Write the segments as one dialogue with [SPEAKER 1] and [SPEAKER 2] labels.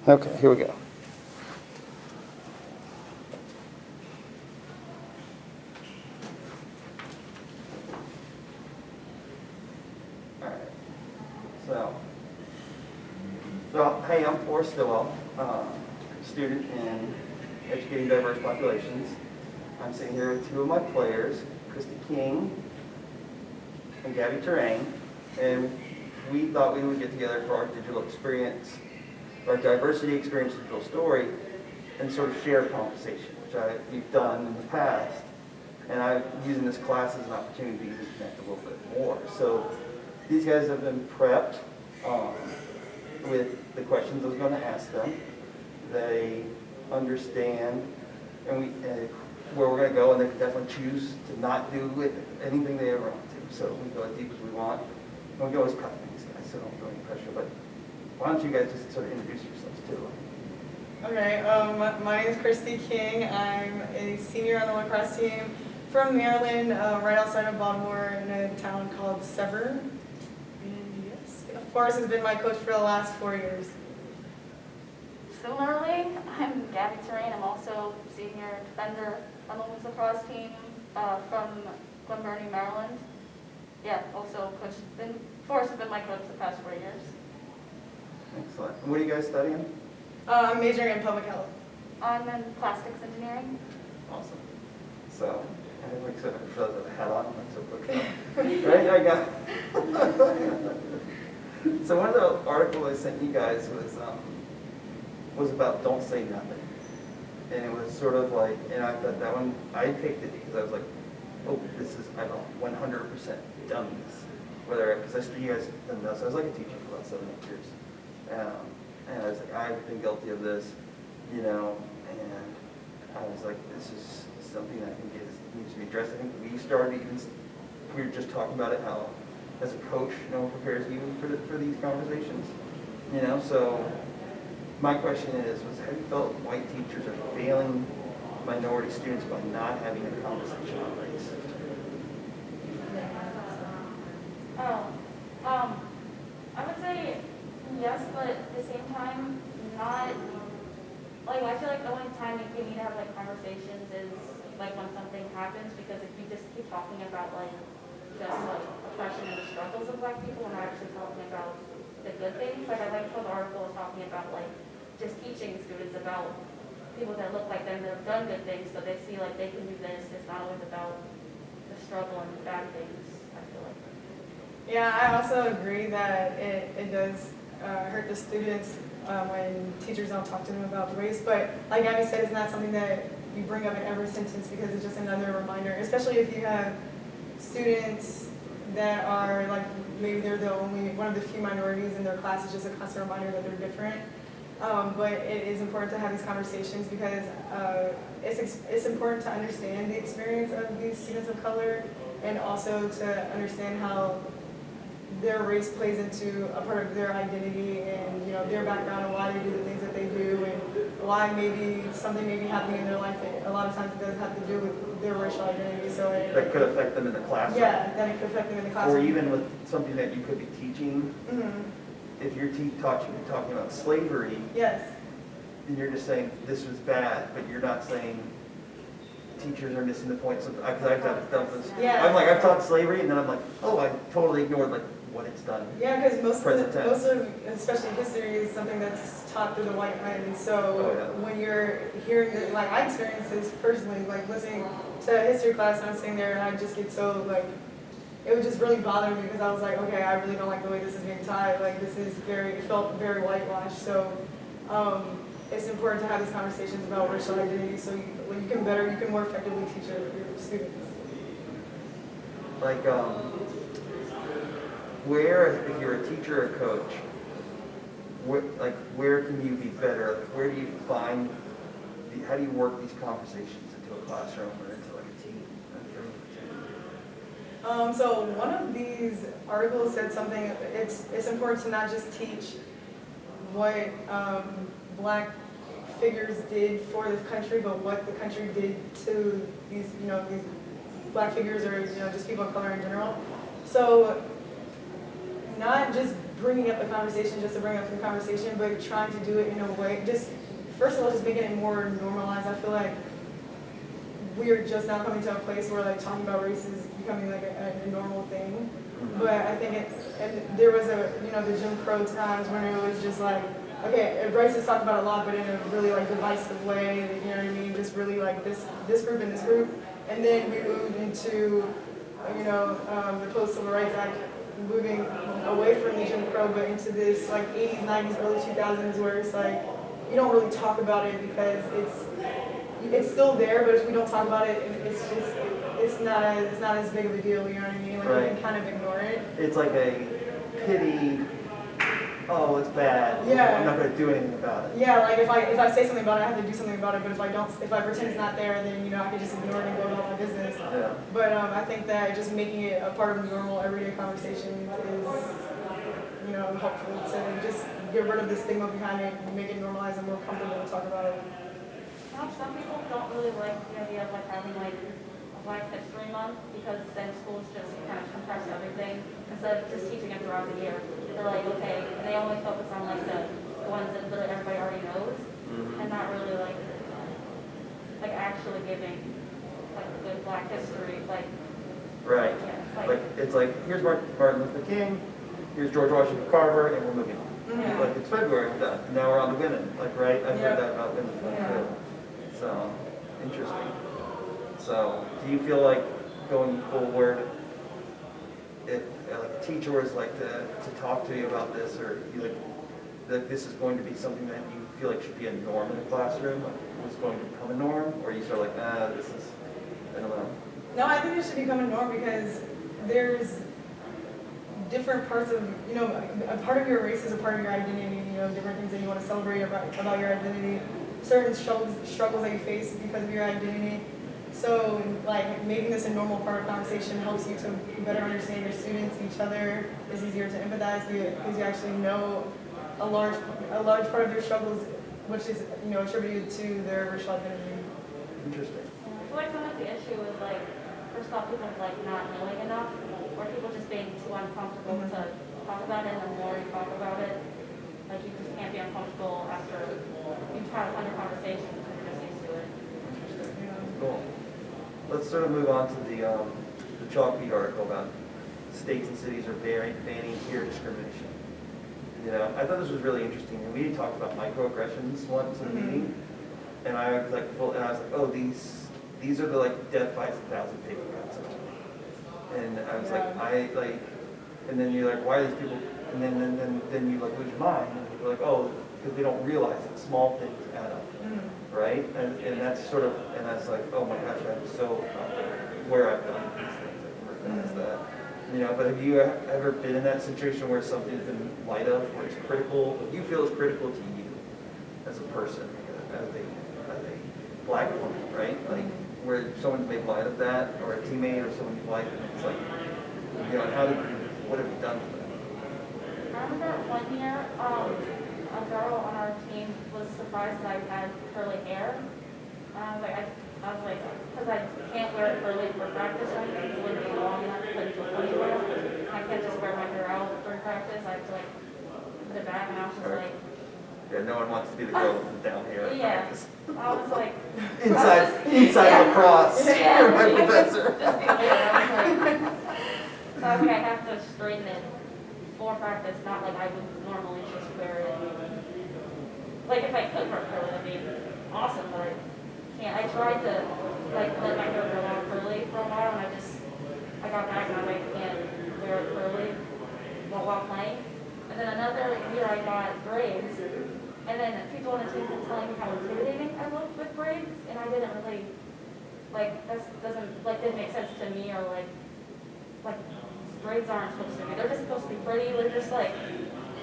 [SPEAKER 1] Okay, here we go. All right. So hey, I'm Forrest Stillwell, student in Educating Diverse Populations. I'm sitting here with two of my players, Christy King and Gabby Terrain, and we thought we would get together for our digital experience, our diversity experience digital story, and sort of share a conversation, which we've done in the past. And I'm using this class as an opportunity to connect a little bit more. So these guys have been prepped with the questions I was going to ask them. They understand where we're going to go, and they can definitely choose to not do anything they ever want to. So we go as deep as we want. And we go as cut these guys, so don't feel any pressure. But why don't you guys just sort of introduce yourselves too?
[SPEAKER 2] Okay, my name is Christy King. I'm a senior on the lacrosse team from Maryland, right outside of Baltimore in a town called Severn. And yes, Forrest has been my coach for the last 4 years.
[SPEAKER 3] Similarly, I'm Gabby Terrain. I'm also senior defender on the women's lacrosse team from Glen Burnie, Maryland. Yeah, also Forrest has been my coach the past 4 years.
[SPEAKER 1] Excellent. And what are you guys studying?
[SPEAKER 2] I'm majoring in public health.
[SPEAKER 3] I'm in plastics engineering.
[SPEAKER 1] Awesome. So, everyone except for those with a hat on, that's so quick. Right? I got. So one of the articles I sent you guys was about don't say nothing, and it was sort of like, and I thought that one I picked it because I was like, oh, this is I've 100% done this. Because you guys done this, I was like a teacher for about 7 or 8 years. And I was like, I've been guilty of this, and I was like, this is something I think needs to be addressed. I think we were just talking about it, how as a coach, no one prepares you for these conversations, so my question is, have you felt white teachers are failing minority students by not having a conversation on race?
[SPEAKER 3] I would say yes, but at the same time, not. Like, I feel like the only time you need to have like conversations is like when something happens, because if you just keep talking about just oppression and the struggles of Black people, and not actually talking about the good things. Like, I like how the article was talking about just teaching students about people that look like them that have done good things, so they see they can do this. It's not always about the struggle and the bad things, I feel like.
[SPEAKER 2] Yeah, I also agree that it does hurt the students when teachers don't talk to them about race. But like Abby said, it's not something that you bring up in every sentence, because it's just another reminder, especially if you have students that are maybe they're one of the few minorities in their class. It's just a constant reminder that they're different. But it is important to have these conversations, because it's important to understand the experience of these students of color, and also to understand how their race plays into a part of their identity, and their background, and why they do the things that they do, and why maybe something may be happening in their life that a lot of times it does have to do with their racial identity. So
[SPEAKER 1] that could affect them in the classroom.
[SPEAKER 2] Yeah, that it could affect them in the classroom.
[SPEAKER 1] Or even with something that you could be teaching.
[SPEAKER 2] Mm-hmm.
[SPEAKER 1] If you're talking about slavery,
[SPEAKER 2] Yes.
[SPEAKER 1] and you're just saying this was bad, but you're not saying teachers are missing the point. So, because I've done this.
[SPEAKER 2] Yeah.
[SPEAKER 1] I've taught slavery, and then I'm like, oh, I totally ignored what it's done.
[SPEAKER 2] Yeah, because most
[SPEAKER 1] Present tense.
[SPEAKER 2] of, especially history, is something that's taught through the white lens. So when you're hearing it, I experienced this personally, listening to a history class, and I'm sitting there, and I just get so it would just really bother me, because I was like, okay, I really don't like the way this is being taught. It felt very whitewashed. So it's important to have these conversations about racial identity, so you can more effectively teach your students.
[SPEAKER 1] Where, if you're a teacher or a coach, where can you be better? Where do you find, how do you work these conversations into a classroom or into a team?
[SPEAKER 2] So one of these articles said something, it's important to not just teach what Black figures did for the country, but what the country did to these Black figures, or just people of color in general. So not just bringing up the conversation just to bring up the conversation, but trying to do it in a way, just, first of all, just making it more normalized. I feel like we are just now coming to a place where like talking about race is becoming like a normal thing. But I think and there was the Jim Crow times when it was just like, okay, race is talked about a lot, but in a really like divisive way, you know what I mean? Just really like this group and this group. And then we moved into, the Post-Civil Rights Act, moving away from the Jim Crow, but into this like 80s, 90s, early 2000s where it's like, you don't really talk about it because it's still there, but if we don't talk about it, it's not as big of a deal, you know what I mean? Like
[SPEAKER 1] Right.
[SPEAKER 2] you can kind of ignore it.
[SPEAKER 1] It's like a pity, oh, it's bad.
[SPEAKER 2] Yeah.
[SPEAKER 1] I'm not going to do anything about it.
[SPEAKER 2] Yeah, like if I say something about it, I have to do something about it. But if I pretend it's not there, then I can just ignore it and go about my business.
[SPEAKER 1] Yeah.
[SPEAKER 2] But I think that just making it a part of normal everyday conversation is, helpful to just get rid of the stigma behind it, and make it normalized and more comfortable to talk about it.
[SPEAKER 3] Some people don't really like the idea of like having like a Black History Month because then schools just kind of compress everything instead of just teaching it throughout the year. They're like, okay, and they only focus on like the ones that literally everybody already knows, and not really like actually giving like good Black history, like
[SPEAKER 1] Right.
[SPEAKER 3] yeah,
[SPEAKER 1] It's like here's Martin Luther King, here's George Washington Carver, and we're moving on.
[SPEAKER 2] Mhm.
[SPEAKER 1] Like it's February, we're done. Now we're on to women. Like right, I've
[SPEAKER 2] Yeah.
[SPEAKER 1] heard that about women
[SPEAKER 2] Yeah.
[SPEAKER 1] too. So interesting. So do you feel like going forward, if like a teacher was like to talk to you about this, or you like that this is going to be something that you feel like should be a norm in the classroom, like it's going to become a norm, or you sort of like, this is, I don't know.
[SPEAKER 2] No, I think it should become a norm because there's different parts of, a part of your race is a part of your identity, different things that you want to celebrate about your identity, certain struggles that you face because of your identity. So, like, making this a normal part of conversation helps you to better understand your students, each other. It's easier to empathize because you actually know a large part of their struggles, which is, attributed to their racial identity.
[SPEAKER 1] Interesting.
[SPEAKER 3] I feel like sometimes the issue is like, first off, people like not knowing enough, or people just being too uncomfortable to talk about it, and the more you talk about it, like you just can't be uncomfortable after you've had 100 conversations and you're just used to it.
[SPEAKER 1] Cool. Let's sort of move on to the Chalkbeat article about states and cities are banning peer discrimination. I thought this was really interesting, and we talked about microaggressions once in a meeting, and I was like, oh, these are the like death by 1,000 paper cuts. And I was and then you're like, why are these people? And then you like lose your mind, and you're like, oh, because they don't realize that small things add up, right? And that's sort of, and I was like, oh my gosh, I'm so where I've done these things, I recognize that. But have you ever been in that situation where something's been light of, where it's critical, what you feel is critical to you as a person, as a Black woman, right? Like where someone's made light of that, or a teammate, or someone you like, and it's like, and what have you done with that?
[SPEAKER 3] I remember one year, a girl on our team was surprised that I had curly hair. And I was like, because I can't wear it curly for practice, right? Because it wouldn't be long enough to put into a ponytail. I can't just wear my hair out during practice. I have to like put it back, and I was just like,
[SPEAKER 1] Yeah, no one wants to be the girl with the down hair.
[SPEAKER 3] yeah. I was like,
[SPEAKER 1] inside lacrosse.
[SPEAKER 3] Yeah.
[SPEAKER 1] You're my professor.
[SPEAKER 3] just be weird. I was like, I have to straighten it for practice, not like I would normally just wear it. Like if I could wear curly, that'd be awesome, but I can't. I tried to like let my hair grow out curly for a while, and I got back and I was like, I can't wear it curly while playing. And then another year I got braids, and then people on the team kept telling me how intimidating I looked with braids, and I didn't really didn't make sense to me, or like braids aren't supposed to be. They're just supposed to be pretty. They're just like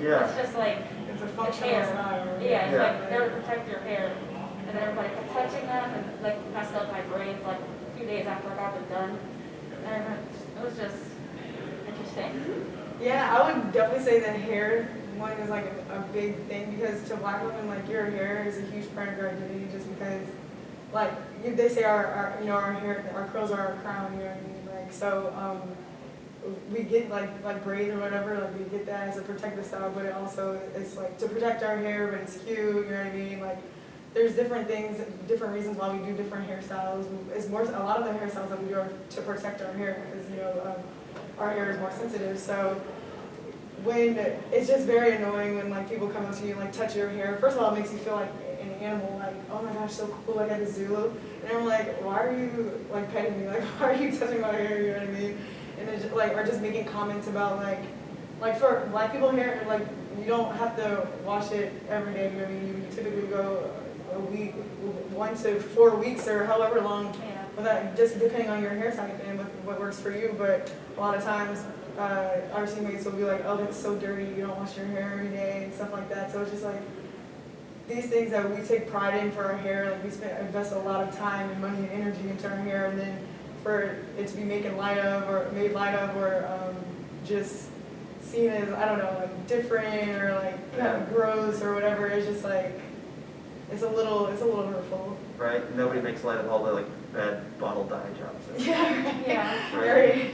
[SPEAKER 3] it's just like
[SPEAKER 2] It's a
[SPEAKER 3] it's
[SPEAKER 2] functional
[SPEAKER 3] hair.
[SPEAKER 2] style.
[SPEAKER 3] Yeah, it's
[SPEAKER 1] Yeah.
[SPEAKER 3] like they're to protect your hair. And then everybody kept touching them and like messed up my braids like a few days after I got them done. And it was just interesting.
[SPEAKER 2] Yeah, I would definitely say the hair one is like a big thing because to Black women, like your hair is a huge part of your identity just because, like they say our hair, our curls are our crown, you know what I mean? Like so, we get like braids or whatever, like we get that as a protective style, but it also is like to protect our hair, but it's cute, you know what I mean? Like there's different things, different reasons why we do different hairstyles. It's more, a lot of the hairstyles that we do are to protect our hair because, you know, our hair is more sensitive. So when, it's just very annoying when like people come up to you and like touch your hair. First of all, it makes you feel like an animal, like, oh my gosh, so cool, like at the zoo. And I'm like, why are you like petting me? Like, why are you touching my hair, you know what I mean? And it's just, like, or just making comments about like for black people hair, like you don't have to wash it every day, you know what I mean? You typically go a week, 1 to 4 weeks or however long,
[SPEAKER 3] Yeah.
[SPEAKER 2] without, just depending on your hair type and what works for you. But a lot of times, our teammates will be like, oh, that's so dirty, you don't wash your hair every day and stuff like that. So it's just like these things that we take pride in for our hair, like we invest a lot of time and money and energy into our hair, and then for it to be made light of or just seen as, I don't know, like different or like kind of gross or whatever, it's just like it's a little hurtful.
[SPEAKER 1] Right? Nobody makes light of all the like bad bottle dye jobs.
[SPEAKER 2] Yeah.
[SPEAKER 3] Yeah.
[SPEAKER 2] Right.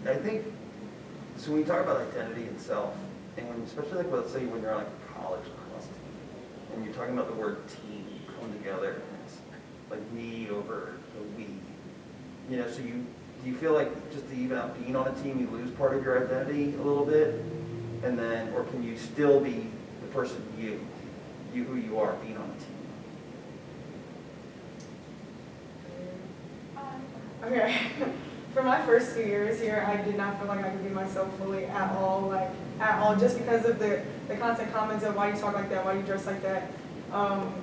[SPEAKER 1] I think, so when you talk about identity itself, and when, especially like, let's say when you're on like a college lacrosse team, and you're talking about the word team, you come together, and it's like me over the we. You know, so do you feel like just to even out being on a team, you lose part of your identity a little bit? And then, or can you still be the person you who you are being on a team?
[SPEAKER 2] Okay. For my first 2 years here, I did not feel like I could be myself fully at all, just because of the constant comments of why you talk like that, why you dress like that,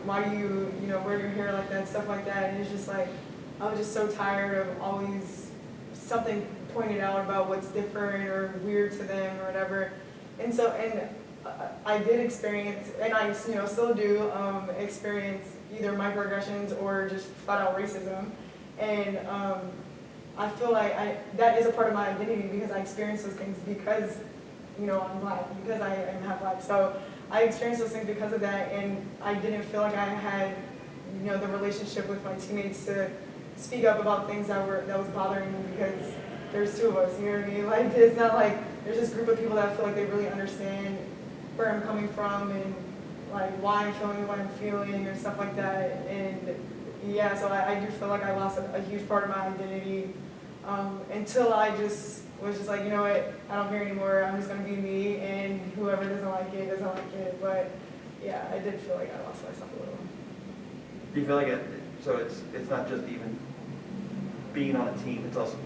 [SPEAKER 2] why you wear your hair like that, stuff like that. And it's just like, I was just so tired of always something pointed out about what's different or weird to them or whatever. And so, I did experience, and I still do experience either microaggressions or just flat out racism. And I feel like that is a part of my identity because I experience those things because, I'm black, because I am half black. So I experienced those things because of that, and I didn't feel like I had, the relationship with my teammates to speak up about things that was bothering me because there's two of us, you know what I mean? Like, it's not like there's this group of people that feel like they really understand where I'm coming from and like why I'm feeling what I'm feeling or stuff like that. And yeah, so I do feel like I lost a huge part of my identity until I just was just like, you know what, I don't care anymore. I'm just gonna be me, and whoever doesn't like it doesn't like it. But yeah, I did feel like I lost myself a little.
[SPEAKER 1] Do you feel like so it's not just even being on a team, it's also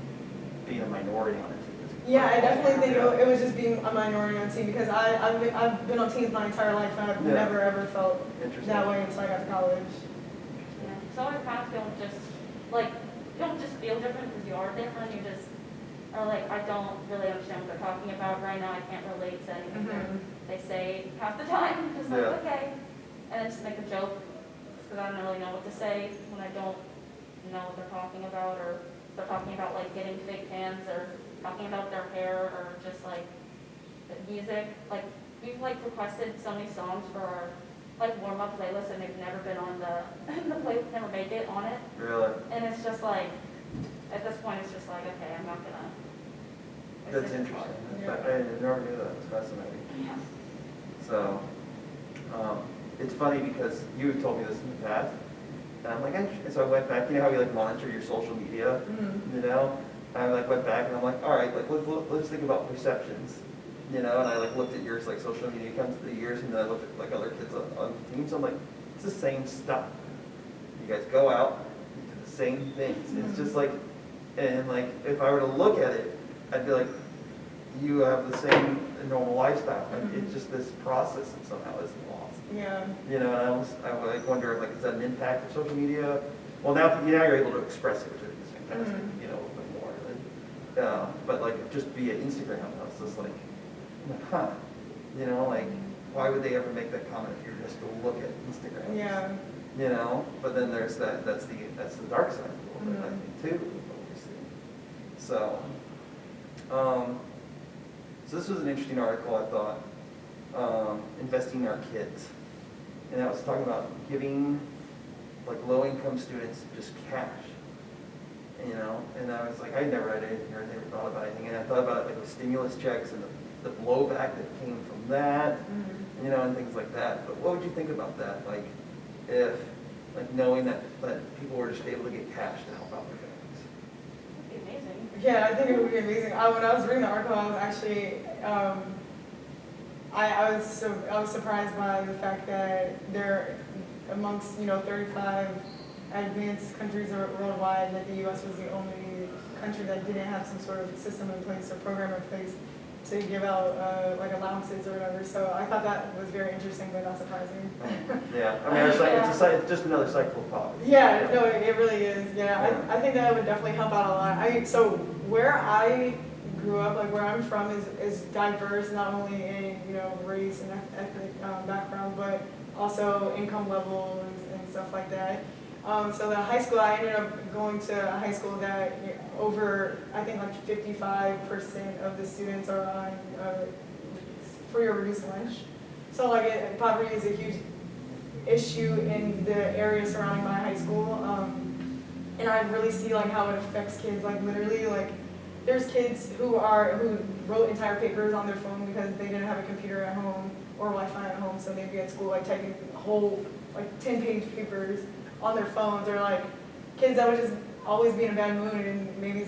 [SPEAKER 1] being a minority on a team?
[SPEAKER 2] Yeah, I definitely think it was just being a minority on a team because I've been on teams my entire life and I've never ever felt that way until I got to college.
[SPEAKER 3] Yeah. So I kind of feel just like, you don't just feel different because you are different, you just are like, I don't really understand what they're talking about right now, I can't relate to anything they say half the time, just like, okay. And then just make a joke because I don't really know what to say when I don't know what they're talking about, or they're talking about like getting fake hands or talking about their hair or just like the music. Like we've like requested so many songs for our like warm up playlist and they've never been on the playlist, never make it on it.
[SPEAKER 1] Really?
[SPEAKER 3] And it's just like, at this point it's just like, okay, I'm not gonna.
[SPEAKER 1] That's interesting. I never knew that. It's fascinating.
[SPEAKER 3] Yeah.
[SPEAKER 1] So, it's funny because you had told me this in the past, and I'm like, interesting. So I went back. You know how you like monitor your social media, And I like went back and I'm like, all right, like let's think about perceptions, And I like looked at yours like social media accounts through the years, and then I looked at like other kids on teams. I'm like, it's the same stuff. You guys go out, you do the same things. It's just like, and like if I were to look at it, I'd be like, you have the same normal lifestyle. Like it's just this process that somehow is lost.
[SPEAKER 2] Yeah.
[SPEAKER 1] And I like wonder if like is that an impact of social media? Well, now you're able to express it, which I think is fantastic. A little bit more. But like just via Instagram, I was just like, huh? Like why would they ever make that comment if you're just to look at Instagram?
[SPEAKER 2] Yeah.
[SPEAKER 1] But then there's that's the dark side of it, I think too, obviously. So, so this was an interesting article, I thought, investing in our kids. And I was talking about giving like low-income students just cash. you know, and I was like, I never had anything or never thought about anything, and I thought about it like with stimulus checks and the blowback that came from that, you know, and things like that. But what would you think about that? Like, if, like, knowing that people were just able to get cash to help out their families?
[SPEAKER 3] That'd be amazing.
[SPEAKER 2] Yeah, I think it would be amazing. When I was reading the article, I was actually, I was surprised by the fact that there, amongst 35 advanced countries worldwide, that the U.S. was the only country that didn't have some sort of system in place or program in place to give out like allowances or whatever. So I thought that was very interesting, but not surprising.
[SPEAKER 1] Yeah, I mean, it's just another cycle of poverty.
[SPEAKER 2] Yeah, no, it really is. Yeah, I think that would definitely help out a lot. So where I grew up, like where I'm from, is diverse, not only in race and ethnic background, but also income levels and stuff like that. So the high school, I ended up going to a high school that over, I think like 55% of the students are on free or reduced lunch. So like poverty is a huge issue in the area surrounding my high school. And I really see like how it affects kids, like literally like there's kids who wrote entire papers on their phone because they didn't have a computer at home or Wi-Fi at home, so they'd be at school like typing whole like 10-page papers on their phones, or like kids that would just always be in a bad mood and maybe